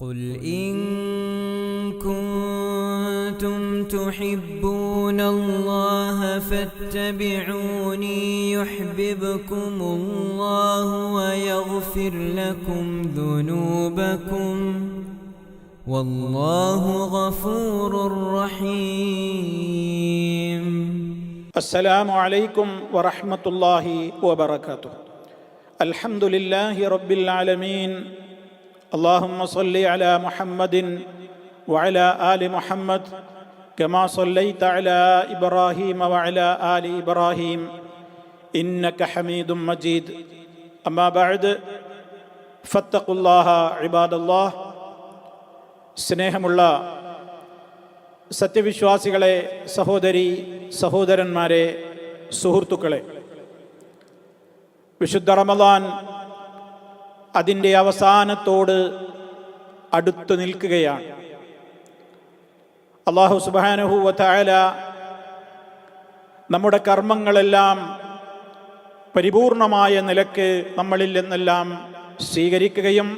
قل إن كنتم تحبون الله فاتبعوني يحببكم الله ويغفر لكم ذنوبكم والله غفور رحيم. السلام عليكم ورحمة الله وبركاته. الحمد لله رب العالمين. اللهم صل على محمد وعلى آل محمد كما صليت على إبراهيم وعلى آل إبراهيم إنك حميد مجيد. أما بعد فاتقوا الله عباد الله. സ്നേഹമുള്ള സത്യവിശ്വാസികളെ, സഹോദരി സഹോദരന്മാരെ, സുഹൃത്തുക്കളെ, വിശുദ്ധ റമദാൻ അതിൻ്റെ അവസാനത്തോട് അടുത്തു നിൽക്കുകയാണ്. അല്ലാഹു സുബ്ഹാനഹു വ തആല നമ്മുടെ കർമ്മങ്ങളെല്ലാം പരിപൂർണമായ നിലക്ക് നമ്മളിൽ നിന്നെല്ലാം സ്വീകരിക്കുകയും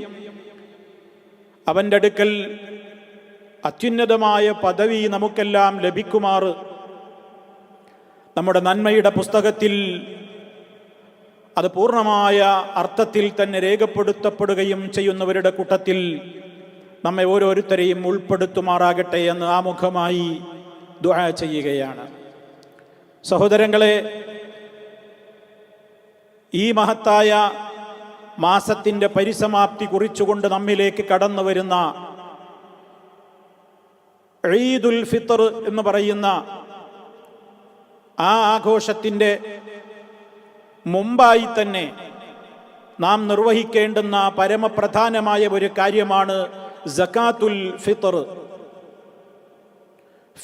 അവൻ്റെ അടുക്കൽ അത്യുന്നതമായ പദവി നമുക്കെല്ലാം ലഭിക്കുമാറ് നമ്മുടെ നന്മയുടെ പുസ്തകത്തിൽ അത് പൂർണ്ണമായ അർത്ഥത്തിൽ തന്നെ രേഖപ്പെടുത്തപ്പെടുകയും ചെയ്യുന്നവരുടെ കൂട്ടത്തിൽ നമ്മെ ഓരോരുത്തരെയും ഉൾപ്പെടുത്തുമാറാകട്ടെ എന്ന് ആമുഖമായി ദുആ ചെയ്യുകയാണ്. സഹോദരങ്ങളെ, ഈ മഹത്തായ മാസത്തിൻ്റെ പരിസമാപ്തി കുറിച്ചുകൊണ്ട് നമ്മിലേക്ക് കടന്നു വരുന്ന ഈദുൽ ഫിത്ർ എന്ന് പറയുന്ന ആ ആഘോഷത്തിൻ്റെ മുമ്പായി തന്നെ നാം നിർവഹിക്കേണ്ടുന്ന പരമപ്രധാനമായ ഒരു കാര്യമാണ് സകാത്തുൽ ഫിത്ർ.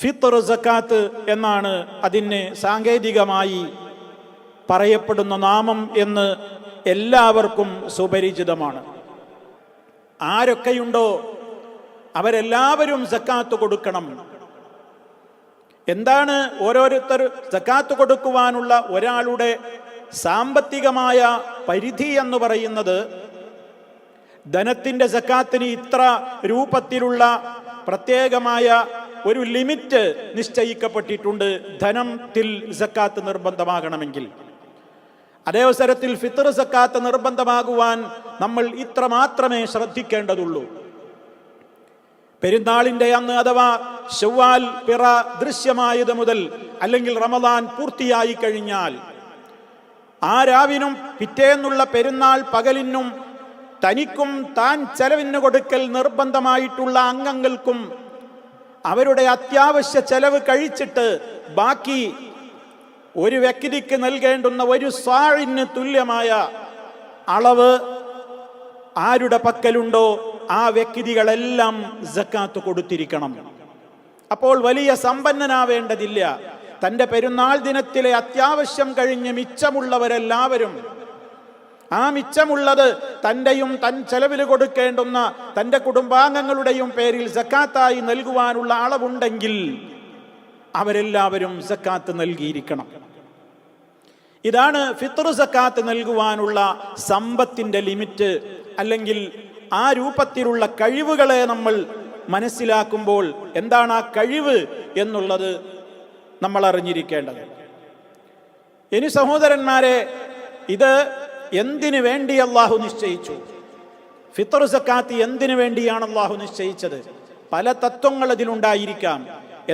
ഫിത്ർ സകാത്ത് എന്നാണ് അതിന് സാങ്കേതികമായി പറയപ്പെടുന്ന നാമം എന്ന് എല്ലാവർക്കും സുപരിചിതമാണ്. ആരൊക്കെയുണ്ടോ അവരെല്ലാവരും സക്കാത്ത് കൊടുക്കണം. എന്താണ് ഓരോരുത്തർ സക്കാത്ത് കൊടുക്കുവാനുള്ള ഒരാളുടെ സാമ്പത്തികമായ പരിധി എന്ന് പറയുന്നത്? ധനത്തിൻ്റെ സക്കാത്തിന് ഇത്ര രൂപത്തിലുള്ള പ്രത്യേകമായ ഒരു ലിമിറ്റ് നിശ്ചയിക്കപ്പെട്ടിട്ടുണ്ട്. ധനത്തിൽ സക്കാത്ത് നിർബന്ധമാകണമെങ്കിൽ അതേ അവസരത്തിൽ ഫിത്ർ സക്കാത്ത് നിർബന്ധമാകുവാൻ നമ്മൾ ഇത്ര മാത്രമേ ശ്രദ്ധിക്കേണ്ടതുള്ളൂ. പെരുന്നാളിൻ്റെ അന്ന് അഥവാ ശവ്വാൽ പിറ ദൃശ്യമായത് മുതൽ അല്ലെങ്കിൽ റമദാൻ പൂർത്തിയായി കഴിഞ്ഞാൽ ആ രാവിനും പിറ്റേന്നുള്ള പെരുന്നാൾ പകലിനും തനിക്കും താൻ ചെലവിന് കൊടുക്കൽ നിർബന്ധമായിട്ടുള്ള അംഗങ്ങൾക്കും അവരുടെ അത്യാവശ്യ ചെലവ് കഴിച്ചിട്ട് ബാക്കി ഒരു വ്യക്തിക്ക് നൽകേണ്ടുന്ന ഒരു സാഴിന് തുല്യമായ അളവ് ആരുടെ പക്കലുണ്ടോ ആ വ്യക്തികളെല്ലാം സക്കാത്ത് കൊടുത്തിരിക്കണം. അപ്പോൾ വലിയ സമ്പന്നനാവേണ്ടതില്ല. തൻ്റെ പെരുന്നാൾ ദിനത്തിലെ അത്യാവശ്യം കഴിഞ്ഞ് മിച്ചമുള്ളവരെല്ലാവരും ആ മിച്ചമുള്ളത് തൻ്റെയും തൻ ചെലവിൽ കൊടുക്കേണ്ടുന്ന തൻ്റെ കുടുംബാംഗങ്ങളുടെയും പേരിൽ സക്കാത്തായി നൽകുവാനുള്ള അളവുണ്ടെങ്കിൽ അവരെല്ലാവരും സക്കാത്ത് നൽകിയിരിക്കണം. ഇതാണ് ഫിത്ർ സക്കാത്ത് നൽകുവാനുള്ള സമ്പത്തിൻ്റെ ലിമിറ്റ്. അല്ലെങ്കിൽ ആ രൂപത്തിലുള്ള കഴിവുകളെ നമ്മൾ മനസ്സിലാക്കുമ്പോൾ എന്താണ് ആ കഴിവ് എന്നുള്ളത് നമ്മൾ അറിഞ്ഞിരിക്കേണ്ടത്. ഇനി സഹോദരന്മാരെ, ഇത് എന്തിനു വേണ്ടി അള്ളാഹു നിശ്ചയിച്ചു? ഫിത്ർ സക്കാത്ത് എന്തിനു വേണ്ടിയാണ് അള്ളാഹു നിശ്ചയിച്ചത്? പല തത്വങ്ങൾ അതിലുണ്ടായിരിക്കാം.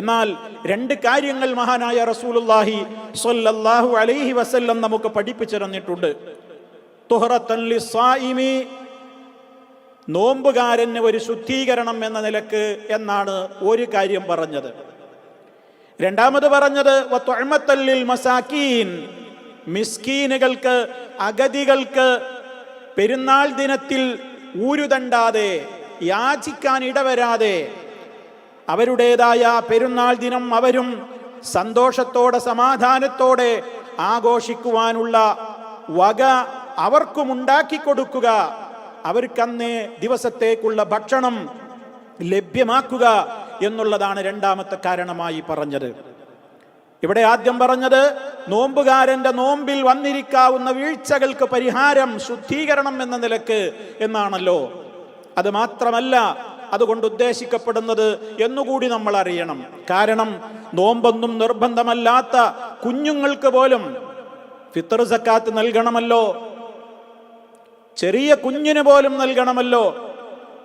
എന്നാൽ രണ്ട് കാര്യങ്ങൾ മഹാനായ റസൂലുള്ളാഹി സ്വല്ലല്ലാഹു അലൈഹി വസല്ലം നമുക്ക് പഠിപ്പിച്ചു തന്നിട്ടുണ്ട്. തുഹറത്തൻ ലിസ്സായിമി, നോമ്പുകാരന് ഒരു ശുദ്ധീകരണം എന്ന നിലക്ക് എന്നാണ് ഒരു കാര്യം പറഞ്ഞത്. രണ്ടാമത് പറഞ്ഞത് വതുഅമത്തൻ ലിൽ മസാകീൻ, മിസ്കീനുകൾക്ക്, അഗതികൾക്ക് പെരുന്നാൾ ദിനത്തിൽ ഊരുതണ്ടാതെ, യാചിക്കാൻ ഇടവരാതെ അവരുടേതായ പെരുന്നാൾ ദിനം അവരും സന്തോഷത്തോടെ സമാധാനത്തോടെ ആഘോഷിക്കുവാനുള്ള വക അവർക്കും ഉണ്ടാക്കി കൊടുക്കുക, അവർക്കന്നേ ദിവസത്തേക്കുള്ള ഭക്ഷണം ലഭ്യമാക്കുക എന്നുള്ളതാണ് രണ്ടാമത്തെ കാരണമായി പറഞ്ഞത്. ഇവിടെ ആദ്യം പറഞ്ഞത് നോമ്പുകാരന്റെ നോമ്പിൽ വന്നിരിക്കാവുന്ന വീഴ്ചകൾക്ക് പരിഹാരം, ശുദ്ധീകരണം എന്ന നിലക്ക് എന്നാണല്ലോ. അത് മാത്രമല്ല, അതുകൊണ്ട് ഉദ്ദേശിക്കപ്പെടുന്നത് എന്നുകൂടി നമ്മൾ അറിയണം. കാരണം നോമ്പൊന്നും നിർബന്ധമല്ലാത്ത കുഞ്ഞുങ്ങൾക്ക് പോലും ഫിത്ർ സക്കാത്ത് നൽകണമല്ലോ, ചെറിയ കുഞ്ഞിന് പോലും നൽകണമല്ലോ,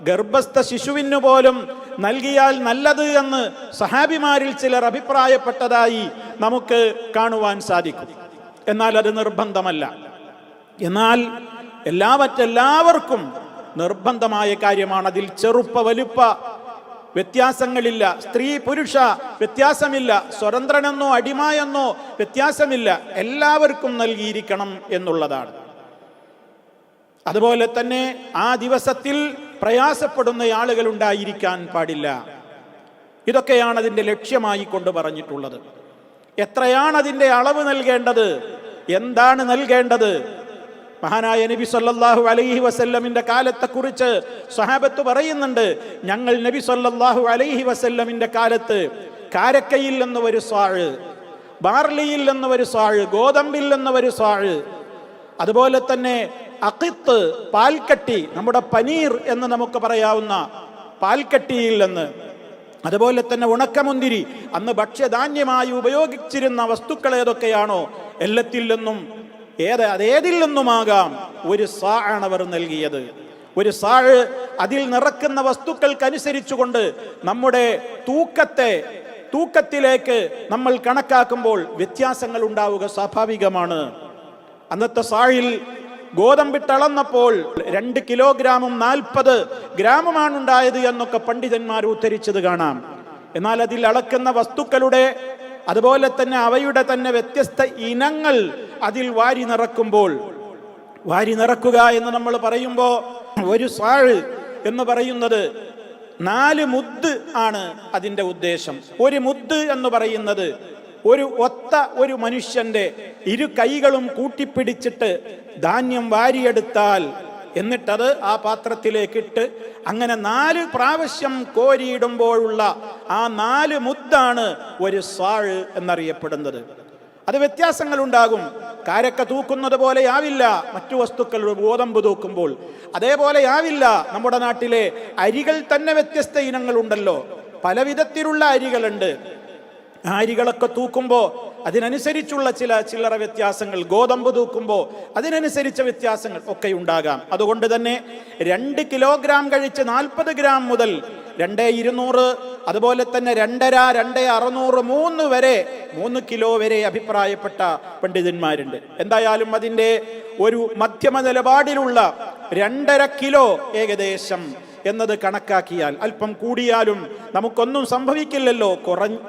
ഗർഭസ്ഥ ശിശുവിന് പോലും നൽകിയാൽ നല്ലത് എന്ന് സഹാബിമാരിൽ ചിലർ അഭിപ്രായപ്പെട്ടതായി നമുക്ക് കാണുവാൻ സാധിക്കും. എന്നാൽ അത് നിർബന്ധമല്ല. എന്നാൽ എല്ലാവർക്കും നിർബന്ധമായ കാര്യമാണ്. അതിൽ ചെറുപ്പ വലുപ്പ വ്യത്യാസങ്ങളില്ല, സ്ത്രീ പുരുഷ വ്യത്യാസമില്ല, സ്വതന്ത്രനെന്നോ അടിമയെന്നോ വ്യത്യാസമില്ല, എല്ലാവർക്കും നൽകിയിരിക്കണം എന്നുള്ളതാണ്. അതുപോലെ തന്നെ ആ ദിവസത്തിൽ പ്രയാസപ്പെടുന്ന ആളുകൾ ഉണ്ടായിരിക്കാൻ പാടില്ല. ഇതൊക്കെയാണ് അതിൻ്റെ ലക്ഷ്യമായി കൊണ്ട് പറഞ്ഞിട്ടുള്ളത്. എത്രയാണ് അതിൻ്റെ അളവ് നൽകേണ്ടത്, എന്താണ് നൽകേണ്ടത്? മഹാനായ നബി സല്ലല്ലാഹു അലൈഹി വസല്ലമിന്റെ കാലത്തെക്കുറിച്ച് സ്വഹാബത്ത് പറയുന്നുണ്ട്, ഞങ്ങൾ നബി സല്ലല്ലാഹു അലൈഹി വസല്ലമിന്റെ കാലത്ത് കാരക്കയിൽ നിന്ന് ഒരു സ്വാഴ്, ബാർലിയിൽ നിന്ന് ഒരു സ്വാഴ്, ഗോതമ്പിൽ നിന്ന് ഒരു സ്വാഴ്, അതുപോലെ തന്നെ അഖിത്ത് പാൽക്കട്ടി, നമ്മുടെ പനീർ എന്ന് നമുക്ക് പറയാവുന്ന പാൽക്കട്ടിയിൽ നിന്ന്, അതുപോലെ തന്നെ ഉണക്കമുന്തിരി, അന്ന് ഭക്ഷ്യധാന്യമായി ഉപയോഗിച്ചിരുന്ന വസ്തുക്കൾ ഏതൊക്കെയാണോ എല്ലാത്തിൽ നിന്നും അതേതിൽ നിന്നുമാകാം ഒരു സാആണ് അവർ നൽകിയത്. ഒരു സാഴ് അതിൽ നിറക്കുന്ന വസ്തുക്കൾക്കനുസരിച്ചുകൊണ്ട് നമ്മുടെ തൂക്കത്തിലേക്ക് നമ്മൾ കണക്കാക്കുമ്പോൾ വ്യത്യാസങ്ങൾ ഉണ്ടാവുക സ്വാഭാവികമാണ്. അന്നത്തെ സാഴിൽ ഗോതമ്പിട്ടളന്നപ്പോൾ 2 കിലോഗ്രാമും 40 ഗ്രാമുമാണ് ഉണ്ടായത് എന്നൊക്കെ പണ്ഡിതന്മാർ ഉദ്ധരിച്ചത് കാണാം. എന്നാൽ അതിൽ അളക്കുന്ന വസ്തുക്കളുടെ അതുപോലെ തന്നെ അവയുടെ തന്നെ വ്യത്യസ്ത ഇനങ്ങൾ അതിൽ വാരി നിറക്കുക എന്ന് നമ്മൾ പറയുമ്പോൾ ഒരു സാഴ് എന്ന് പറയുന്നത് 4 മുദ് ആണ് അതിൻ്റെ ഉദ്ദേശം. ഒരു മുദ് എന്ന് പറയുന്നത് ഒരു മനുഷ്യന്റെ 2 കൈകളും കൂട്ടിപ്പിടിച്ചിട്ട് ധാന്യം വാരിയെടുത്താൽ എന്നിട്ടത് ആ പാത്രത്തിലേക്കിട്ട് അങ്ങനെ 4 പ്രാവശ്യം കോരിയിടുമ്പോഴുള്ള ആ 4 മുദ്ദാണ് ഒരു സാഴ് എന്നറിയപ്പെടുന്നത്. അത് വ്യത്യാസങ്ങൾ ഉണ്ടാകും. കാരക്ക തൂക്കുന്നത് പോലെയാവില്ല മറ്റു വസ്തുക്കൾ ഗോതമ്പ് തൂക്കുമ്പോൾ, അതേപോലെയാവില്ല. നമ്മുടെ നാട്ടിലെ അരികൾ തന്നെ വ്യത്യസ്ത ഇനങ്ങളുണ്ടല്ലോ, പല വിധത്തിലുള്ള അരികളുണ്ട്. ആ അരികളൊക്കെ തൂക്കുമ്പോൾ അതിനനുസരിച്ചുള്ള ചില്ലറ വ്യത്യാസങ്ങൾ, ഗോതമ്പ് തൂക്കുമ്പോൾ അതിനനുസരിച്ച വ്യത്യാസങ്ങൾ ഒക്കെ ഉണ്ടാകാം. അതുകൊണ്ട് തന്നെ 2 കിലോഗ്രാം കഴിച്ച് 40 ഗ്രാം മുതൽ 2,200, അതുപോലെ തന്നെ 2,500, 2,600, 3 കിലോ വരെ അഭിപ്രായപ്പെട്ട പണ്ഡിതന്മാരുണ്ട്. എന്തായാലും അതിൻ്റെ ഒരു മധ്യമ നിലപാടിലുള്ള 2.5 കിലോ ഏകദേശം എന്നത് കണക്കാക്കിയാൽ അല്പം കൂടിയാലും നമുക്കൊന്നും സംഭവിക്കില്ലല്ലോ,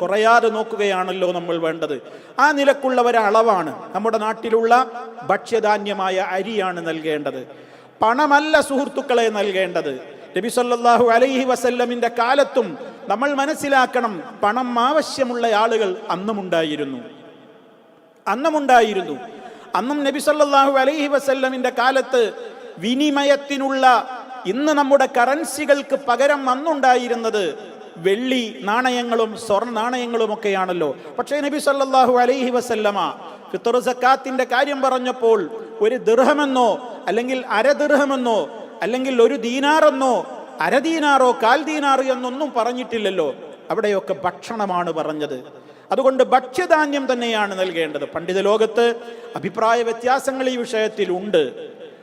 കുറയാതെ നോക്കുകയാണല്ലോ നമ്മൾ വേണ്ടത്. ആ നിലക്കുള്ള ഒരളവാണ് നമ്മുടെ നാട്ടിലുള്ള ഭക്ഷ്യധാന്യമായ അരിയാണ് നൽകേണ്ടത്, പണമല്ല സുഹൃത്തുക്കളെ നൽകേണ്ടത്. നബി സല്ലല്ലാഹു അലൈഹി വസല്ലമിന്റെ കാലത്തും നമ്മൾ മനസ്സിലാക്കണം, പണം ആവശ്യമുള്ള ആളുകൾ അന്നുമുണ്ടായിരുന്നു. അന്നും നബി സല്ലല്ലാഹു അലൈഹി വസല്ലമിന്റെ കാലത്ത് വിനിമയത്തിനുള്ള, ഇന്ന് നമ്മുടെ കറൻസികൾക്ക് പകരം അന്നുണ്ടായിരുന്നത് വെള്ളി നാണയങ്ങളും സ്വർണ്ണ നാണയങ്ങളും ഒക്കെയാണല്ലോ. പക്ഷേ നബി സല്ലല്ലാഹു അലൈഹി വസല്ലമ ഫിത്ർ സക്കാത്തിന്റെ കാര്യം പറഞ്ഞപ്പോൾ 1 ദിർഹമെന്നോ അല്ലെങ്കിൽ 1/2 ദിർഹമെന്നോ അല്ലെങ്കിൽ 1 ദീനാറെന്നോ 1/2 ദീനാറോ 1/4 ദീനാർ എന്നൊന്നും പറഞ്ഞിട്ടില്ലല്ലോ. അവിടെയൊക്കെ ഭക്ഷണമാണ് പറഞ്ഞത്. അതുകൊണ്ട് ഭക്ഷ്യധാന്യം തന്നെയാണ് നൽകേണ്ടത്. പണ്ഡിത ലോകത്ത് അഭിപ്രായ വ്യത്യാസങ്ങൾ ഈ വിഷയത്തിൽ ഉണ്ട്.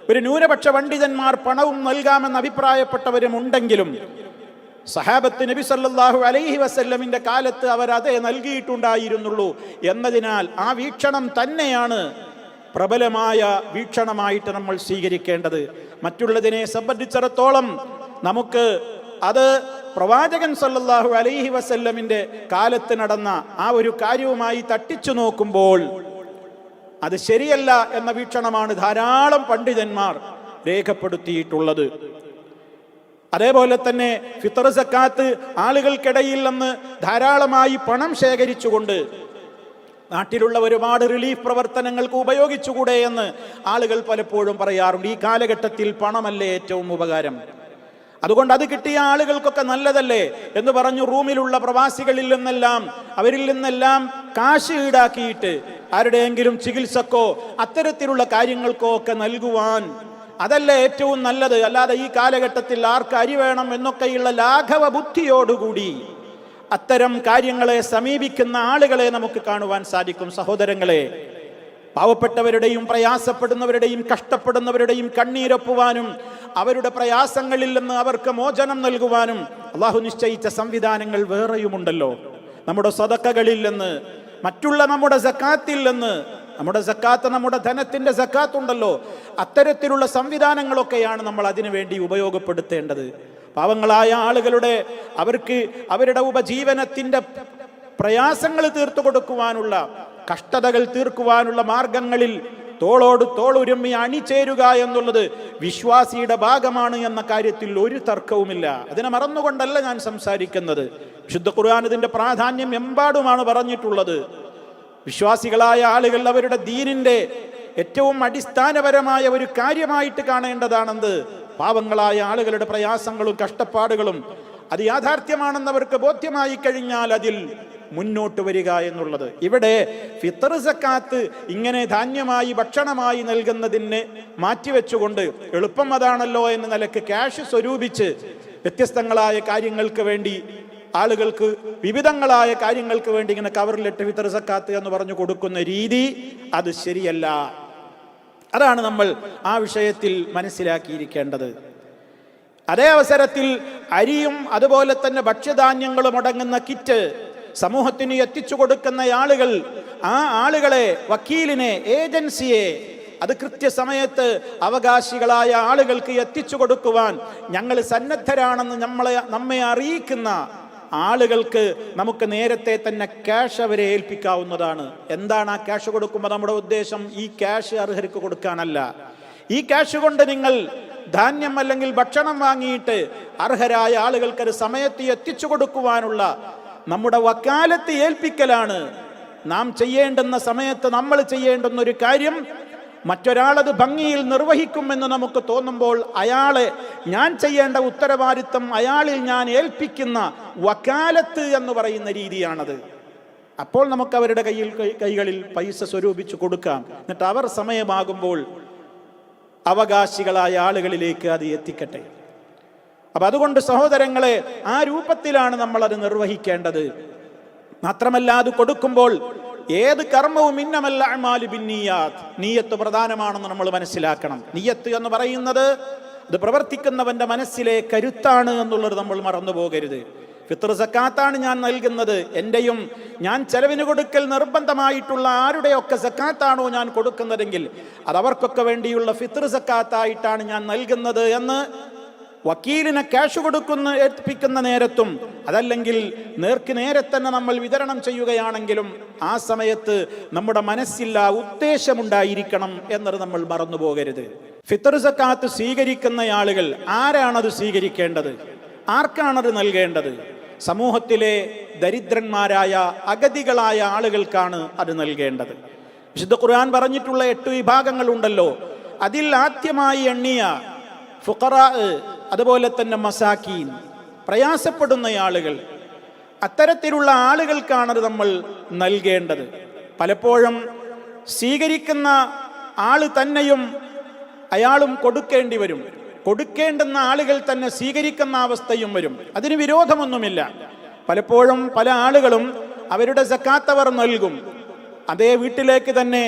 ഒരു ന്യൂനപക്ഷ പണ്ഡിതന്മാർ പണവും നൽകാമെന്ന് അഭിപ്രായപ്പെട്ടവരും ഉണ്ടെങ്കിലും സഹാബത്ത് നബി സല്ലല്ലാഹു അലൈഹി വസല്ലമിന്റെ കാലത്ത് അവർ അതേ നൽകിയിട്ടുണ്ടായിരുന്നുള്ളൂ എന്നതിനാൽ ആ വീക്ഷണം തന്നെയാണ് പ്രബലമായ വീക്ഷണമായിട്ട് നമ്മൾ സ്വീകരിക്കേണ്ടത്. മറ്റുള്ളതിനെ സംബന്ധിച്ചിടത്തോളം നമുക്ക് അത് പ്രവാചകൻ സല്ലല്ലാഹു അലൈഹി വസല്ലമിന്റെ കാലത്ത് നടന്ന ആ ഒരു കാര്യവുമായി തട്ടിച്ചു നോക്കുമ്പോൾ അത് ശരിയല്ല എന്ന വീക്ഷണമാണ് ധാരാളം പണ്ഡിതന്മാർ രേഖപ്പെടുത്തിയിട്ടുള്ളത്. അതേപോലെ തന്നെ ഫിത്ർ സക്കാത്ത് ആളുകൾക്കിടയിൽ നിന്ന് ധാരാളമായി പണം ശേഖരിച്ചുകൊണ്ട് നാട്ടിലുള്ള ഒരുപാട് റിലീഫ് പ്രവർത്തനങ്ങൾക്ക് ഉപയോഗിച്ചുകൂടെ എന്ന് ആളുകൾ പലപ്പോഴും പറയാറുണ്ട്. ഈ കാലഘട്ടത്തിൽ പണമല്ലേ ഏറ്റവും ഉപകാരം, അതുകൊണ്ട് അത് കിട്ടിയ ആളുകൾക്കൊക്കെ നല്ലതല്ലേ എന്ന് പറഞ്ഞു റൂമിലുള്ള പ്രവാസികളിൽ നിന്നെല്ലാം അവരിൽ നിന്നെല്ലാം കാശ് ഈടാക്കിയിട്ട് ആരുടെയെങ്കിലും ചികിത്സക്കോ അത്തരത്തിലുള്ള കാര്യങ്ങൾക്കോ ഒക്കെ നൽകുവാൻ അതല്ലേ ഏറ്റവും നല്ലത്. അല്ലാതെ ഈ കാലഘട്ടത്തിൽ ആർക്ക് അരി വേണം എന്നൊക്കെയുള്ള ലാഘവ ബുദ്ധിയോടുകൂടി അത്തരം കാര്യങ്ങളെ സമീപിക്കുന്ന ആളുകളെ നമുക്ക് കാണുവാൻ സാധിക്കും. സഹോദരങ്ങളെ, പാവപ്പെട്ടവരുടെയും പ്രയാസപ്പെടുന്നവരുടെയും കഷ്ടപ്പെടുന്നവരുടെയും കണ്ണീരൊപ്പുവാനും അവരുടെ പ്രയാസങ്ങളിൽ നിന്ന് അവർക്ക് മോചനം നൽകുവാനും അള്ളാഹു നിശ്ചയിച്ച സംവിധാനങ്ങൾ വേറെയുമുണ്ടല്ലോ. നമ്മുടെ സദഖകളിൽ നിന്ന്, മറ്റുള്ള നമ്മുടെ സക്കാത്തിൽ നിന്ന്, നമ്മുടെ സക്കാത്ത് നമ്മുടെ ധനത്തിന്റെ സക്കാത്ത് ഉണ്ടല്ലോ, അത്തരത്തിലുള്ള സംവിധാനങ്ങളൊക്കെയാണ് നമ്മൾ അതിനു വേണ്ടി ഉപയോഗപ്പെടുത്തേണ്ടത്. പാവങ്ങളായ ആളുകളുടെ അവർക്ക് അവരുടെ ഉപജീവനത്തിന്റെ പ്രയാസങ്ങൾ തീർത്തു കൊടുക്കുവാനുള്ള, കഷ്ടതകൾ തീർക്കുവാനുള്ള മാർഗങ്ങളിൽ തോളോട് തോളുരുമ്മി അണിചേരുക എന്നുള്ളത് വിശ്വാസിയുടെ ഭാഗമാണ് എന്ന കാര്യത്തിൽ ഒരു തർക്കവുമില്ല. അതിനെ മറന്നുകൊണ്ടല്ല ഞാൻ സംസാരിക്കുന്നത്. വിശുദ്ധ ഖുർആൻ ഇതിന്റെ പ്രാധാന്യം എമ്പാടുമാണ് പറഞ്ഞിട്ടുള്ളത്. വിശ്വാസികളായ ആളുകൾ അവരുടെ ദീനിന്റെ ഏറ്റവും അടിസ്ഥാനപരമായ ഒരു കാര്യമായിട്ട് കാണേണ്ടതാണെന്ന് പാവങ്ങളായ ആളുകളുടെ പ്രയാസങ്ങളും കഷ്ടപ്പാടുകളും അത് യാഥാർത്ഥ്യമാണെന്നവർക്ക് ബോധ്യമായി കഴിഞ്ഞാൽ അതിൽ മുന്നോട്ട് വരിക എന്നുള്ളത്. ഇവിടെ ഫിത്ർ സക്കാത്ത് ഇങ്ങനെ ധാന്യമായി ഭക്ഷണമായി നൽകുന്നതിന് മാറ്റിവെച്ചുകൊണ്ട് എളുപ്പം അതാണല്ലോ എന്ന നിലക്ക് ക്യാഷ് സ്വരൂപിച്ച് വ്യത്യസ്തങ്ങളായ കാര്യങ്ങൾക്ക് വേണ്ടി ആളുകൾക്ക് വിവിധങ്ങളായ കാര്യങ്ങൾക്ക് വേണ്ടി ഇങ്ങനെ കവറിലിട്ട് ഫിത്ർ സക്കാത്ത് എന്ന് പറഞ്ഞു കൊടുക്കുന്ന രീതി അത് ശരിയല്ല. അതാണ് നമ്മൾ ആ വിഷയത്തിൽ മനസ്സിലാക്കിയിരിക്കേണ്ടത്. അതേ അവസരത്തിൽ അരിയും അതുപോലെ തന്നെ ഭക്ഷ്യധാന്യങ്ങളും അടങ്ങുന്ന കിറ്റ് സമൂഹത്തിന് എത്തിച്ചു കൊടുക്കുന്ന ആളുകൾ, ആ ആളുകളെ, വക്കീലിനെ, ഏജൻസിയെ അത് കൃത്യസമയത്ത് അവകാശികളായ ആളുകൾക്ക് എത്തിച്ചു കൊടുക്കുവാൻ ഞങ്ങൾ സന്നദ്ധരാണെന്ന് നമ്മെ അറിയിക്കുന്ന ആളുകൾക്ക് നമുക്ക് നേരത്തെ തന്നെ ക്യാഷ് അവരെ ഏൽപ്പിക്കാവുന്നതാണ്. എന്താണ് ആ ക്യാഷ് കൊടുക്കുമ്പോൾ നമ്മുടെ ഉദ്ദേശം? ഈ ക്യാഷ് അർഹർക്ക് കൊടുക്കാനല്ല. ഈ ക്യാഷ് കൊണ്ട് നിങ്ങൾ ധാന്യം അല്ലെങ്കിൽ ഭക്ഷണം വാങ്ങിയിട്ട് അർഹരായ ആളുകൾക്ക് അത് സമയത്ത് എത്തിച്ചു കൊടുക്കുവാനുള്ള നമ്മുടെ വക്കാലത്ത് ഏൽപ്പിക്കലാണ്. നാം ചെയ്യേണ്ടുന്ന സമയത്ത് നമ്മൾ ചെയ്യേണ്ടുന്ന ഒരു കാര്യം മറ്റൊരാളത് ഭംഗിയിൽ നിർവഹിക്കുമെന്ന് നമുക്ക് തോന്നുമ്പോൾ അയാളെ, ഞാൻ ചെയ്യേണ്ട ഉത്തരവാദിത്വം അയാളിൽ ഞാൻ ഏൽപ്പിക്കുന്ന വക്കാലത്ത് എന്ന് പറയുന്ന രീതിയാണത്. അപ്പോൾ നമുക്ക് അവരുടെ കൈകളിൽ പൈസ സ്വരൂപിച്ചു കൊടുക്കാം. എന്നിട്ട് അവർ സമയമാകുമ്പോൾ അവകാശികളായ ആളുകളിലേക്ക് അത് എത്തിക്കട്ടെ. അപ്പൊ അതുകൊണ്ട് സഹോദരങ്ങളെ, ആ രൂപത്തിലാണ് നമ്മൾ അത് നിർവഹിക്കേണ്ടത്. മാത്രമല്ല, അത് കൊടുക്കുമ്പോൾ ഏത് കർമ്മവും ഇന്നമൽ അഅ്മാലു ബിന്നിയാത്ത്, നിയ്യത്ത് പ്രധാനമാണെന്ന് നമ്മൾ മനസ്സിലാക്കണം. നിയ്യത്ത് എന്ന് പറയുന്നത് അത് പ്രവർത്തിക്കുന്നവന്റെ മനസ്സിലെ കരുത്താണ് എന്നുള്ളത് നമ്മൾ മറന്നു പോകരുത്. ഫിത്ർ സക്കാത്താണ് ഞാൻ നൽകുന്നത്, എന്റെയും ഞാൻ ചെലവിന് കൊടുക്കൽ നിർബന്ധമായിട്ടുള്ള ആരുടെയൊക്കെ സക്കാത്താണോ ഞാൻ കൊടുക്കുന്നതെങ്കിൽ അത് അവർക്കൊക്കെ വേണ്ടിയുള്ള ഫിത്ർ സക്കാത്തായിട്ടാണ് ഞാൻ നൽകുന്നത് എന്ന് വക്കീലിനെ ക്യാഷ് ഏൽപ്പിക്കുന്ന നേരത്തും അതല്ലെങ്കിൽ നേർക്ക് നേരെ തന്നെ നമ്മൾ വിതരണം ചെയ്യുകയാണെങ്കിലും ആ സമയത്ത് നമ്മുടെ മനസ്സിൽ ആ ഉദ്ദേശമുണ്ടായിരിക്കണം എന്നത് നമ്മൾ മറന്നു പോകരുത്. ഫിത്ർ സക്കാത്ത് സ്വീകരിക്കുന്ന ആളുകൾ ആരാണത് സ്വീകരിക്കേണ്ടത്? ആർക്കാണത് നൽകേണ്ടത്? സമൂഹത്തിലെ ദരിദ്രന്മാരായ അഗതികളായ ആളുകൾക്കാണ് അത് നൽകേണ്ടത്. വിശുദ്ധ ഖുർആൻ പറഞ്ഞിട്ടുള്ള 8 വിഭാഗങ്ങളുണ്ടല്ലോ. അതിൽ ആദ്യമായി എണ്ണിയ ഫുഖറാ, അതുപോലെ തന്നെ മസാക്കീൻ, പ്രയാസപ്പെടുന്ന ആളുകൾ, അത്തരത്തിലുള്ള ആളുകൾക്കാണത് നമ്മൾ നൽകേണ്ടത്. പലപ്പോഴും സ്വീകരിക്കുന്ന ആള് തന്നെയും അയാളും കൊടുക്കേണ്ടി വരും. കൊടുക്കേണ്ടുന്ന ആളുകൾ തന്നെ സ്വീകരിക്കുന്ന അവസ്ഥയും വരും. അതിന് വിരോധമൊന്നുമില്ല. പലപ്പോഴും പല ആളുകളും അവരുടെ സക്കാത്ത് അവർ നൽകും. അതേ വീട്ടിലേക്ക് തന്നെ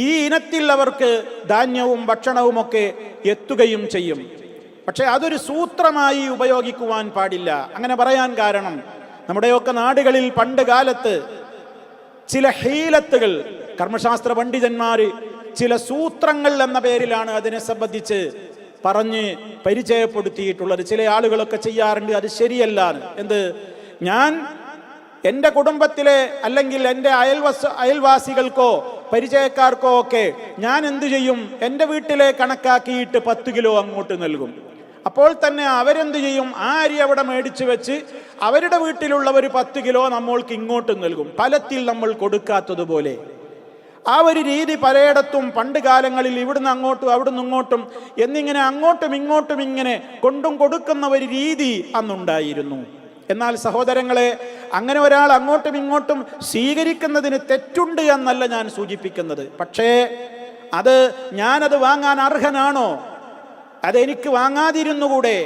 ഈ ഇനത്തിൽ അവർക്ക് ധാന്യവും ഭക്ഷണവുമൊക്കെ എത്തുകയും ചെയ്യും. പക്ഷെ അതൊരു സൂത്രമായി ഉപയോഗിക്കുവാൻ പാടില്ല. അങ്ങനെ പറയാൻ കാരണം, നമ്മുടെയൊക്കെ നാടുകളിൽ പണ്ട് കാലത്ത് ചില ഹീലത്തുകൾ, കർമ്മശാസ്ത്ര പണ്ഡിതന്മാര് ചില സൂത്രങ്ങൾ എന്ന പേരിലാണ് അതിനെ സംബന്ധിച്ച് പറഞ്ഞ് പരിചയപ്പെടുത്തിയിട്ടുള്ളത്. ചില ആളുകളൊക്കെ ചെയ്യാറുണ്ട്, അത് ശരിയല്ല. എന്ത്? ഞാൻ എൻ്റെ കുടുംബത്തിലെ അല്ലെങ്കിൽ എൻ്റെ അയൽവാസികൾക്കോ പരിചയക്കാർക്കോ ഒക്കെ ഞാൻ എന്തു ചെയ്യും? എൻ്റെ വീട്ടിലെ കണക്കാക്കിയിട്ട് 10 കിലോ അങ്ങോട്ട് നൽകും. അപ്പോൾ തന്നെ അവരെന്തു ചെയ്യും? ആ അരി അവിടെ മേടിച്ചു വെച്ച് അവരുടെ വീട്ടിലുള്ളവർ 10 കിലോ നമ്മൾക്ക് ഇങ്ങോട്ടും നൽകും. ഫലത്തിൽ നമ്മൾ കൊടുക്കാത്തതുപോലെ ആ ഒരു രീതി പലയിടത്തും പണ്ട് കാലങ്ങളിൽ ഇവിടുന്ന് അങ്ങോട്ടും അവിടുന്ന് ഇങ്ങോട്ടും എന്നിങ്ങനെ അങ്ങോട്ടും ഇങ്ങോട്ടും ഇങ്ങനെ കൊണ്ടും കൊടുക്കുന്ന ഒരു രീതി അന്നുണ്ടായിരുന്നു. എന്നാൽ സഹോദരങ്ങളെ, അങ്ങനെ ഒരാൾ അങ്ങോട്ടും ഇങ്ങോട്ടും സ്വീകരിക്കുന്നതിന് തെറ്റുണ്ട് എന്നല്ല ഞാൻ സൂചിപ്പിക്കുന്നത്. പക്ഷേ ഞാനത് വാങ്ങാൻ അർഹനാണോ? അതെനിക്ക് വാങ്ങാതിരുന്നുകൂടെ?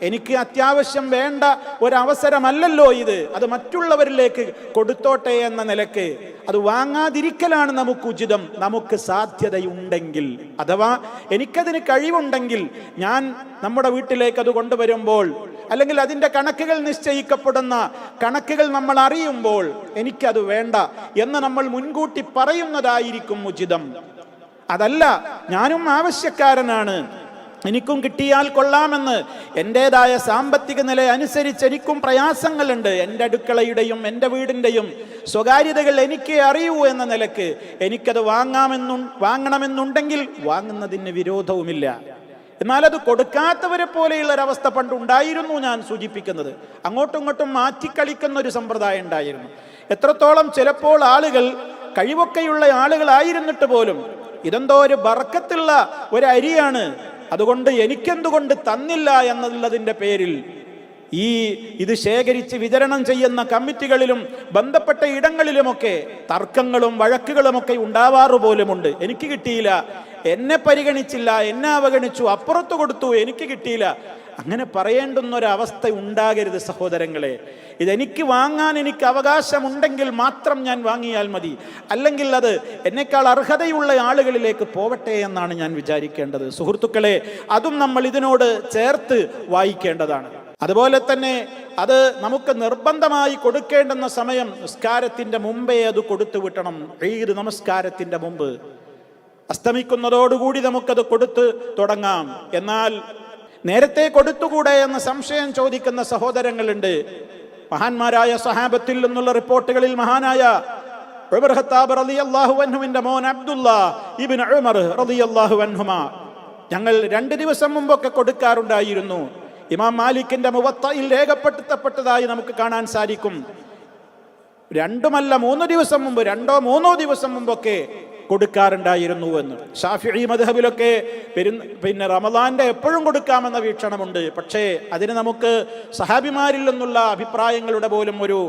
എനിക്ക് അത്യാവശ്യം വേണ്ട ഒരവസരമല്ലല്ലോ ഇത്, അത് മറ്റുള്ളവരിലേക്ക് കൊടുത്തോട്ടെ എന്ന നിലക്ക് അത് വാങ്ങാതിരിക്കലാണ് നമുക്ക് ഉചിതം. നമുക്ക് സാധ്യതയുണ്ടെങ്കിൽ, അഥവാ എനിക്കതിന് കഴിവുണ്ടെങ്കിൽ, ഞാൻ നമ്മുടെ വീട്ടിലേക്ക് അത് കൊണ്ടുവരുമ്പോൾ, അല്ലെങ്കിൽ അതിൻ്റെ കണക്കുകൾ നിശ്ചയിക്കപ്പെടുന്ന കണക്കുകൾ നമ്മൾ അറിയുമ്പോൾ എനിക്കത് വേണ്ട എന്ന് നമ്മൾ മുൻകൂട്ടി പറയുന്നതായിരിക്കും ഉചിതം. അതല്ല, ഞാനും ആവശ്യക്കാരനാണ്, എനിക്കും കിട്ടിയാൽ കൊള്ളാമെന്ന്, എൻ്റെതായ സാമ്പത്തിക നില അനുസരിച്ച് എനിക്കും പ്രയാസങ്ങളുണ്ട്, എൻ്റെ അടുക്കളയുടെയും എൻ്റെ വീടിൻ്റെയും സ്വകാര്യതകൾ എനിക്കേ അറിയൂ എന്ന നിലക്ക് എനിക്കത് വാങ്ങണമെന്നുണ്ടെങ്കിൽ വാങ്ങുന്നതിന് വിരോധവുമില്ല. എന്നാൽ അത് കൊടുക്കാത്തവരെ പോലെയുള്ള ഒരവസ്ഥ പണ്ടുണ്ടായിരുന്നു. ഞാൻ സൂചിപ്പിക്കുന്നത് അങ്ങോട്ടും ഇങ്ങോട്ടും മാറ്റിക്കളിക്കുന്ന ഒരു സമ്പ്രദായം ഉണ്ടായിരുന്നു. എത്രത്തോളം ചിലപ്പോൾ ആളുകൾ കഴിവൊക്കെയുള്ള ആളുകളായിരുന്നിട്ട് പോലും ഇതെന്തോ ഒരു ബർക്കത്തുള്ള ഒരു അരിയാണ്, അതുകൊണ്ട് എനിക്കെന്തുകൊണ്ട് തന്നില്ല എന്നുള്ളതിൻ്റെ പേരിൽ ഇത് ശേഖരിച്ച് വിതരണം ചെയ്യുന്ന കമ്മിറ്റികളിലും ബന്ധപ്പെട്ട ഇടങ്ങളിലുമൊക്കെ തർക്കങ്ങളും വഴക്കുകളുമൊക്കെ ഉണ്ടാവാറു പോലുമുണ്ട്. എനിക്ക് കിട്ടിയില്ല, എന്നെ പരിഗണിച്ചില്ല, എന്നെ അവഗണിച്ചു, അപ്പുറത്ത് കൊടുത്തു, എനിക്ക് കിട്ടിയില്ല. അങ്ങനെ പറയേണ്ടുന്നൊരവസ്ഥ ഉണ്ടാകരുത് സഹോദരങ്ങളെ. ഇതെനിക്ക് വാങ്ങാൻ എനിക്ക് അവകാശമുണ്ടെങ്കിൽ മാത്രം ഞാൻ വാങ്ങിയാൽ മതി, അല്ലെങ്കിൽ അത് എന്നെക്കാൾ അർഹതയുള്ള ആളുകളിലേക്ക് പോവട്ടെ എന്നാണ് ഞാൻ വിചാരിക്കേണ്ടത്. സുഹൃത്തുക്കളെ, അതും നമ്മൾ ഇതിനോട് ചേർത്ത് വായിക്കേണ്ടതാണ്. അതുപോലെ തന്നെ അത് നമുക്ക് നിർബന്ധമായി കൊടുക്കേണ്ടുന്ന സമയം നിസ്കാരത്തിൻ്റെ മുമ്പേ അത് കൊടുത്തു വിട്ടണം. ഈദ് നമസ്കാരത്തിൻ്റെ മുമ്പ് അസ്തമിക്കുന്നതോടുകൂടി നമുക്കത് കൊടുത്ത് തുടങ്ങാം. എന്നാൽ നേരത്തെ കൊടുത്തുകൂടെ എന്ന സംശയം ചോദിക്കുന്ന സഹോദരങ്ങളുണ്ട്. മഹാന്മാരായ സഹാബത്തിൽ നിന്നുള്ള റിപ്പോർട്ടുകളിൽ മഹാനായ ഉമർ ഖത്താബ് റളിയല്ലാഹു അൻഹുവിന്റെ മോൻ അബ്ദുല്ലാഹ് ഇബ്നു ഉമർ റളിയല്ലാഹു അൻഹുമ ഞങ്ങൾ 2 ദിവസം മുമ്പൊക്കെ കൊടുക്കാറുണ്ടായിരുന്നു. ഇമാം മാലിക്കിന്റെ മുവത്തയിൽ രേഖപ്പെടുത്തപ്പെട്ടതായി നമുക്ക് കാണാൻ സാധിക്കും. 2 ദിവസം മുമ്പ്, 2-3 ദിവസം മുമ്പൊക്കെ കൊടുക്കാറുണ്ടായിരുന്നു എന്ന്. ഷാഫിഈ മദ്ഹബിലൊക്കെ പിന്നെ റമദാന്റെ എപ്പോഴും കൊടുക്കാമെന്ന വീക്ഷണമുണ്ട്. പക്ഷേ അതിന് നമുക്ക് സഹാബിമാരിൽ നിന്നുള്ള അഭിപ്രായങ്ങളുടെ പോലും ഒരു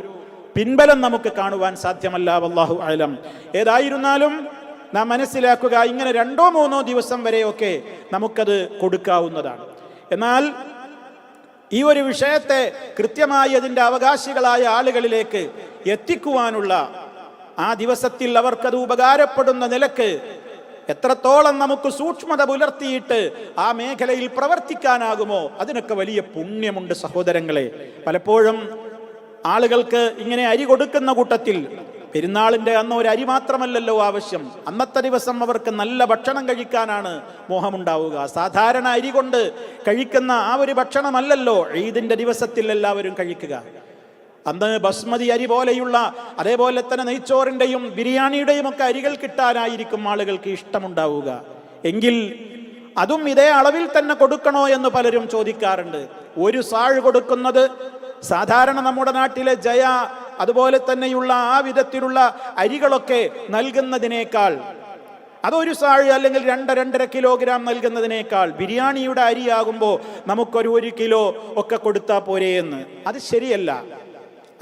പിൻബലം നമുക്ക് കാണുവാൻ സാധ്യമല്ല. വല്ലാഹു അഅലം. ഏതായിരുന്നാലും നാം മനസ്സിലാക്കുക, ഇങ്ങനെ 2-3 ദിവസം വരെയൊക്കെ നമുക്കത് കൊടുക്കാവുന്നതാണ്. എന്നാൽ ഈ ഒരു വിഷയത്തെ കൃത്യമായി അതിൻ്റെ അവകാശികളായ ആളുകളിലേക്ക് എത്തിക്കുവാനുള്ള, ആ ദിവസത്തിൽ അവർക്കത് ഉപകാരപ്പെടുന്ന നിലക്ക് എത്രത്തോളം നമുക്ക് സൂക്ഷ്മത പുലർത്തിയിട്ട് ആ മേഖലയിൽ പ്രവർത്തിക്കാനാകുമോ അതിനൊക്കെ വലിയ പുണ്യമുണ്ട് സഹോദരങ്ങളെ. പലപ്പോഴും ആളുകൾക്ക് ഇങ്ങനെ അരി കൊടുക്കുന്ന കൂട്ടത്തിൽ പെരുന്നാളിൻ്റെ അന്ന് ഒരു അരി മാത്രമല്ലല്ലോ ആവശ്യം, അന്നത്തെ ദിവസം അവർക്ക് നല്ല ഭക്ഷണം കഴിക്കാനാണ് മോഹമുണ്ടാവുക. സാധാരണ അരി കൊണ്ട് കഴിക്കുന്ന ആ ഒരു ഭക്ഷണമല്ലല്ലോ ഈദിൻ്റെ ദിവസത്തിൽ എല്ലാവരും കഴിക്കുക. അന്ന് ബസ്മതി അരി പോലെയുള്ള, അതേപോലെ തന്നെ നെയ്ച്ചോറിൻ്റെയും ബിരിയാണിയുടെയും ഒക്കെ അരികൾ കിട്ടാനായിരിക്കും ആളുകൾക്ക് ഇഷ്ടമുണ്ടാവുക. എങ്കിൽ അതും ഇതേ അളവിൽ തന്നെ കൊടുക്കണോ എന്ന് പലരും ചോദിക്കാറുണ്ട്. ഒരു സാഴ് കൊടുക്കുന്നത് സാധാരണ നമ്മുടെ നാട്ടിലെ ജയ അതുപോലെ തന്നെയുള്ള ആ വിധത്തിലുള്ള അരികളൊക്കെ നൽകുന്നതിനേക്കാൾ, അതൊരു സാഴ് അല്ലെങ്കിൽ 2-2.5 കിലോഗ്രാം നൽകുന്നതിനേക്കാൾ ബിരിയാണിയുടെ അരിയാകുമ്പോൾ നമുക്കൊരു 1 കിലോ ഒക്കെ കൊടുത്താൽ പോരെ എന്ന്. അത് ശരിയല്ല,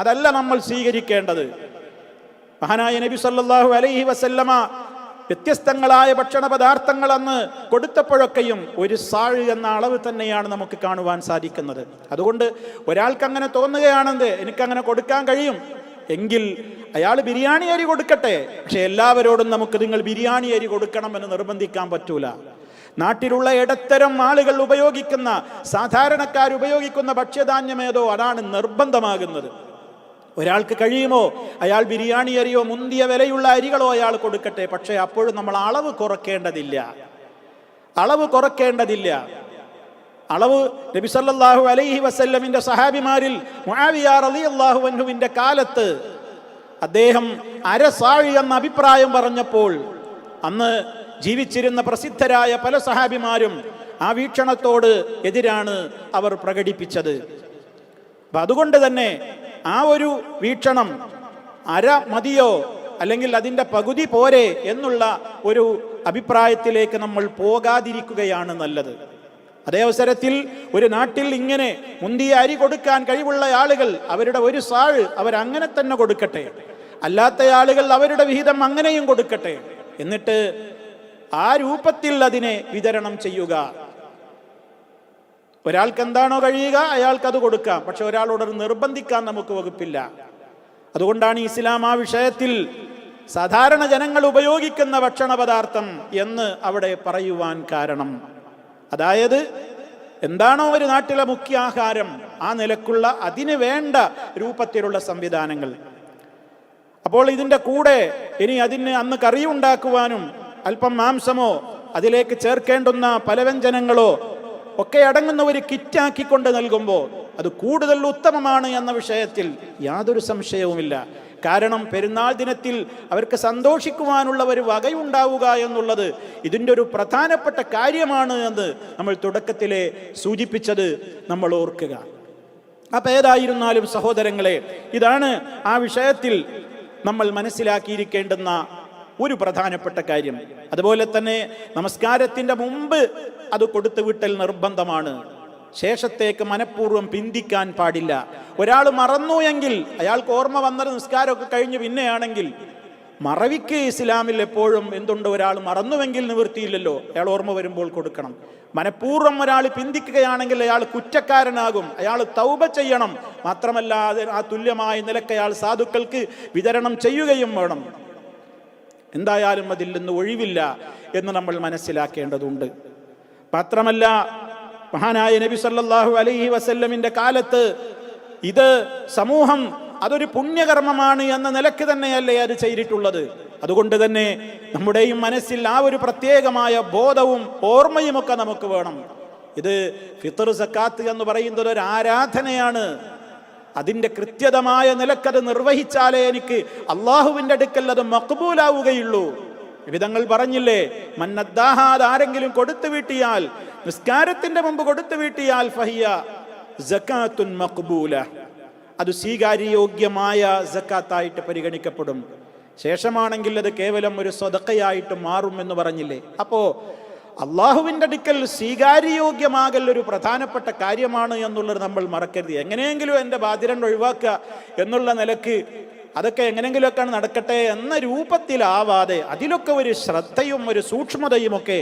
അതല്ല നമ്മൾ സ്വീകരിക്കേണ്ടത്. മഹാനായ നബി സല്ലല്ലാഹു അലൈഹി വസല്ലമ വ്യത്യസ്തങ്ങളായ ഭക്ഷണ പദാർത്ഥങ്ങൾ അന്ന് കൊടുത്തപ്പോഴൊക്കെയും 1 സാഴ് എന്ന അളവ് തന്നെയാണ് നമുക്ക് കാണുവാൻ സാധിക്കുന്നത്. അതുകൊണ്ട് ഒരാൾക്ക് അങ്ങനെ തോന്നുകയാണെന്ന് എനിക്കങ്ങനെ കൊടുക്കാൻ കഴിയും എങ്കിൽ അയാൾ ബിരിയാണി അരി കൊടുക്കട്ടെ. പക്ഷെ എല്ലാവരോടും നമുക്ക് നിങ്ങൾ ബിരിയാണി അരി കൊടുക്കണമെന്ന് നിർബന്ധിക്കാൻ പറ്റൂല. നാട്ടിലുള്ള ഇടത്തരം ആളുകൾ ഉപയോഗിക്കുന്ന, സാധാരണക്കാർ ഉപയോഗിക്കുന്ന ഭക്ഷ്യധാന്യമേതോ അതാണ് നിർബന്ധമാകുന്നത്. ഒരാൾക്ക് കഴിയുമോ അയാൾ ബിരിയാണി അരിയോ മുന്തിയ വിലയുള്ള അരികളോ അയാൾ കൊടുക്കട്ടെ. പക്ഷേ അപ്പോഴും നമ്മൾ അളവ് കുറയ്ക്കേണ്ടതില്ല. അളവ് നബി സല്ലല്ലാഹു അലൈഹി വസല്ലമിന്റെ സഹാബിമാരിൽ മുആവിയ റളിയല്ലാഹു അൻഹുവിന്റെ കാലത്ത് അദ്ദേഹം 1/2 സാഴ് എന്ന അഭിപ്രായം പറഞ്ഞപ്പോൾ അന്ന് ജീവിച്ചിരുന്ന പ്രസിദ്ധരായ പല സഹാബിമാരും ആ വീക്ഷണത്തോട് എതിരാണ് അവർ പ്രകടിപ്പിച്ചത്. അപ്പം അതുകൊണ്ട് തന്നെ ആ ഒരു വീക്ഷണം 1/2 മതിയോ അല്ലെങ്കിൽ അതിൻ്റെ പകുതി പോരെ എന്നുള്ള ഒരു അഭിപ്രായത്തിലേക്ക് നമ്മൾ പോകാതിരിക്കുകയാണ് നല്ലത്. അതേ അവസരത്തിൽ ഒരു നാട്ടിൽ ഇങ്ങനെ മുന്തിയ അരി കൊടുക്കാൻ കഴിവുള്ള ആളുകൾ അവരുടെ 1 സാഴ് അവരങ്ങനെ തന്നെ കൊടുക്കട്ടെ. അല്ലാത്ത ആളുകൾ അവരുടെ വിഹിതം അങ്ങനെയും കൊടുക്കട്ടെ. എന്നിട്ട് ആ രൂപത്തിൽ അതിനെ വിതരണം ചെയ്യുക. ഒരാൾക്ക് എന്താണോ കഴിയുക അയാൾക്കത് കൊടുക്കാം. പക്ഷെ ഒരാളോട് നിർബന്ധിക്കാൻ നമുക്ക് വകുപ്പില്ല. അതുകൊണ്ടാണ് ഇസ്ലാം ആ വിഷയത്തിൽ സാധാരണ ജനങ്ങൾ ഉപയോഗിക്കുന്ന ഭക്ഷണ പദാർത്ഥം എന്ന് അവിടെ പറയുവാൻ കാരണം. അതായത് എന്താണോ ഒരു നാട്ടിലെ മുഖ്യ ആഹാരം, ആ നിലക്കുള്ള അതിന് വേണ്ട രൂപത്തിലുള്ള സംവിധാനങ്ങൾ. അപ്പോൾ ഇതിൻ്റെ കൂടെ ഇനി അതിന് അന്ന് കറി ഉണ്ടാക്കുവാനും അല്പം മാംസമോ അതിലേക്ക് ചേർക്കേണ്ടുന്ന പലവ്യഞ്ജനങ്ങളോ ഒക്കെ അടങ്ങുന്ന ഒരു കിറ്റാക്കിക്കൊണ്ട് നൽകുമ്പോൾ അത് കൂടുതൽ ഉത്തമമാണ് എന്ന വിഷയത്തിൽ യാതൊരു സംശയവുമില്ല. കാരണം പെരുന്നാൾ ദിനത്തിൽ അവർക്ക് സന്തോഷിക്കുവാനുള്ള ഒരു വകയുണ്ടാവുക എന്നുള്ളത് ഇതിൻ്റെ ഒരു പ്രധാനപ്പെട്ട കാര്യമാണ് എന്ന് നമ്മൾ തുടക്കത്തിലെ സൂചിപ്പിച്ചത് നമ്മൾ ഓർക്കുക. അപ്പം ഏതായിരുന്നാലും സഹോദരങ്ങളെ, ഇതാണ് ആ വിഷയത്തിൽ നമ്മൾ മനസ്സിലാക്കിയിരിക്കേണ്ടുന്ന ഒരു പ്രധാനപ്പെട്ട കാര്യം. അതുപോലെ തന്നെ നമസ്കാരത്തിൻ്റെ മുമ്പ് അത് കൊടുത്തു വിട്ടൽ നിർബന്ധമാണ്. ശേഷത്തേക്ക് മനഃപൂർവ്വം പിന്തിക്കാൻ പാടില്ല. ഒരാൾ മറന്നു എങ്കിൽ അയാൾക്ക് ഓർമ്മ വന്നത് നിസ്കാരമൊക്കെ കഴിഞ്ഞ് പിന്നെയാണെങ്കിൽ, മറവിക്ക് ഇസ്ലാമിൽ എപ്പോഴും എന്തുണ്ട്, ഒരാൾ മറന്നുവെങ്കിൽ നിവൃത്തിയില്ലല്ലോ, അയാൾ ഓർമ്മ വരുമ്പോൾ കൊടുക്കണം. മനഃപൂർവ്വം ഒരാൾ പിന്തിക്കുകയാണെങ്കിൽ അയാൾ കുറ്റക്കാരനാകും, അയാൾ തൗബ ചെയ്യണം. മാത്രമല്ല ആ തുല്യമായ നിലക്ക് അയാൾ സാധുക്കൾക്ക് വിതരണം ചെയ്യുകയും വേണം. എന്തായാലും അതിൽ നിന്ന് ഒഴിവില്ല എന്ന് നമ്മൾ മനസ്സിലാക്കേണ്ടതുണ്ട്. മാത്രമല്ല മഹാനായ നബി സല്ലല്ലാഹു അലൈഹി വസല്ലമിന്റെ കാലത്ത് ഇത് സമൂഹം അതൊരു പുണ്യകർമ്മമാണ് എന്ന നിലക്ക് തന്നെയല്ലേ അത് ചെയ്തിട്ടുള്ളത്. അതുകൊണ്ട് തന്നെ നമ്മുടെയും മനസ്സിൽ ആ ഒരു പ്രത്യേകമായ ബോധവും ഓർമ്മയുമൊക്കെ നമുക്ക് വേണം. ഇത് ഫിത്ർ സക്കാത്ത് എന്ന് പറയുന്നത് ഒരു ആരാധനയാണ്. അതിൻ്റെ കൃത്യതമായ നിലക്കത് നിർവഹിച്ചാലേ എനിക്ക് അള്ളാഹുവിൻ്റെ അടുക്കൽ അത് മഖ്ബൂലാവുകയുള്ളൂ. വിധങ്ങൾ പറഞ്ഞില്ലേ, മന്നദ്ദാഹാദ് ആരെങ്കിലും കൊടുത്തു വീട്ടിയാൽ, നിസ്കാരത്തിന്റെ മുമ്പ് കൊടുത്തു വീട്ടിയാൽ ഫഹിയ സക്കാത്തുൻ മഖ്ബൂല, അത് സ്വീകാര്യയോഗ്യമായ സക്കാത്തായിട്ട് പരിഗണിക്കപ്പെടും. ശേഷമാണെങ്കിൽ അത് കേവലം ഒരു സ്വദഖയായിട്ട് മാറും എന്ന് പറഞ്ഞില്ലേ. അപ്പോ അള്ളാഹുവിൻ്റെ അടുക്കൽ സ്വീകാര്യയോഗ്യമാകൽ ഒരു പ്രധാനപ്പെട്ട കാര്യമാണ് എന്നുള്ളത് നമ്മൾ മറക്കരുത്. എങ്ങനെയെങ്കിലും എൻ്റെ ബാധ്യത ഒഴിവാക്കുക എന്നുള്ള നിലക്ക് അതൊക്കെ എങ്ങനെയെങ്കിലുമൊക്കെയാണ് നടക്കട്ടെ എന്ന രൂപത്തിലാവാതെ അതിലൊക്കെ ഒരു ശ്രദ്ധയും ഒരു സൂക്ഷ്മതയുമൊക്കെ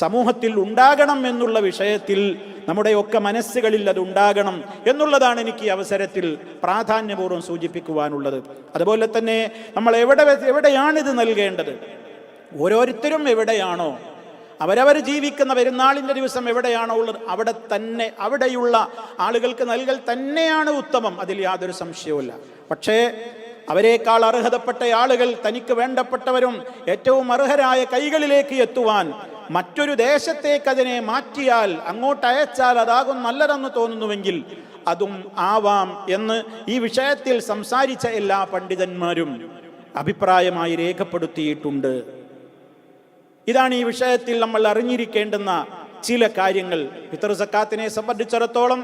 സമൂഹത്തിൽ ഉണ്ടാകണം എന്നുള്ള വിഷയത്തിൽ നമ്മുടെയൊക്കെ മനസ്സുകളിൽ അത് ഉണ്ടാകണം എന്നുള്ളതാണ് എനിക്ക് ഈ അവസരത്തിൽ പ്രാധാന്യപൂർവ്വം സൂചിപ്പിക്കുവാനുള്ളത്. അതുപോലെ തന്നെ നമ്മൾ എവിടെയാണിത് നൽകേണ്ടത്? ഓരോരുത്തരും എവിടെയാണോ അവരവർ ജീവിക്കുന്ന പെരുന്നാളിൻ്റെ ദിവസം എവിടെയാണോ ഉള്ളത് അവിടെ തന്നെ, അവിടെയുള്ള ആളുകൾക്ക് നൽകൽ തന്നെയാണ് ഉത്തമം. അതിൽ യാതൊരു സംശയവുമില്ല. പക്ഷേ അവരെക്കാൾ അർഹതപ്പെട്ട ആളുകൾ, തനിക്ക് വേണ്ടപ്പെട്ടവരും ഏറ്റവും അർഹരായ കൈകളിലേക്ക് എത്തുവാൻ മറ്റൊരു ദേശത്തേക്ക് അതിനെ മാറ്റിയാൽ, അങ്ങോട്ട് അയച്ചാൽ അതാകും നല്ലതെന്ന് തോന്നുന്നുവെങ്കിൽ അതും ആവാം എന്ന് ഈ വിഷയത്തിൽ സംസാരിച്ച എല്ലാ പണ്ഡിതന്മാരും അഭിപ്രായമായി രേഖപ്പെടുത്തിയിട്ടുണ്ട്. ഇതാണ് ഈ വിഷയത്തിൽ നമ്മൾ അറിഞ്ഞിരിക്കേണ്ടുന്ന ചില കാര്യങ്ങൾ. ഫിത്ർ സക്കാത്തിനെ സംബന്ധിച്ചിടത്തോളം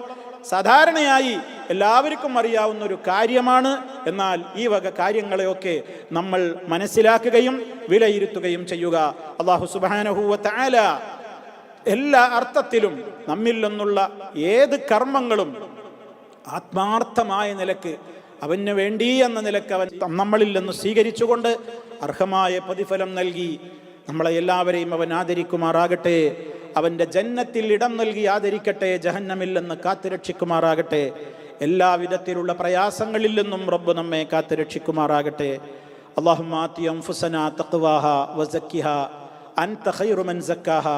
സാധാരണയായി എല്ലാവർക്കും അറിയാവുന്ന ഒരു കാര്യമാണ്. എന്നാൽ ഈ വക കാര്യങ്ങളെയൊക്കെ നമ്മൾ മനസ്സിലാക്കുകയും വിലയിരുത്തുകയും ചെയ്യുക. അല്ലാഹു സുബ്ഹാനഹു വ തആല എല്ലാ അർത്ഥത്തിലും നമ്മിൽ നിന്നുള്ള ഏത് കർമ്മങ്ങളും ആത്മാർത്ഥമായ നിലക്ക് അവന് വേണ്ടി എന്ന നിലക്ക് അവൻ നമ്മളിൽ നിന്ന് സ്വീകരിച്ചുകൊണ്ട് അർഹമായ പ്രതിഫലം നൽകി നമ്മളെ എല്ലാവരെയും അവൻ ആദരിക്കുമാറാകട്ടെ. അവൻ്റെ ജന്നത്തിൽ ഇടം നൽകി ആദരിക്കട്ടെ. ജഹന്നമിൽ നിന്ന് കാത്തുരക്ഷിക്കുമാറാകട്ടെ. എല്ലാവിധത്തിലുള്ള പ്രയാസങ്ങളിൽ നിന്നും റബ്ബ് നമ്മെ കാത്തുരക്ഷിക്കുമാറാകട്ടെ. അല്ലാഹുമ്മ ആതി അൻഫുസനാ തഖ്വാഹ വസക്കിഹാ അൻത ഖൈറു മൻ സക്കാഹാ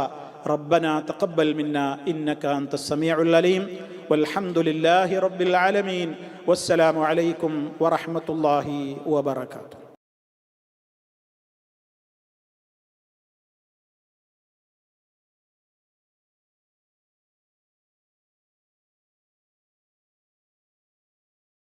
റബ്ബനാ തഖബ്ബൽ മിന്നാ ഇന്നക അൻതസ് സമീഉൽ അലീം വൽഹംദുലില്ലാഹി റബ്ബിൽ ആലമീൻ. വസ്സലാമു അലൈക്കും വറഹ്മത്തുള്ളാഹി വബറകാതുഹു.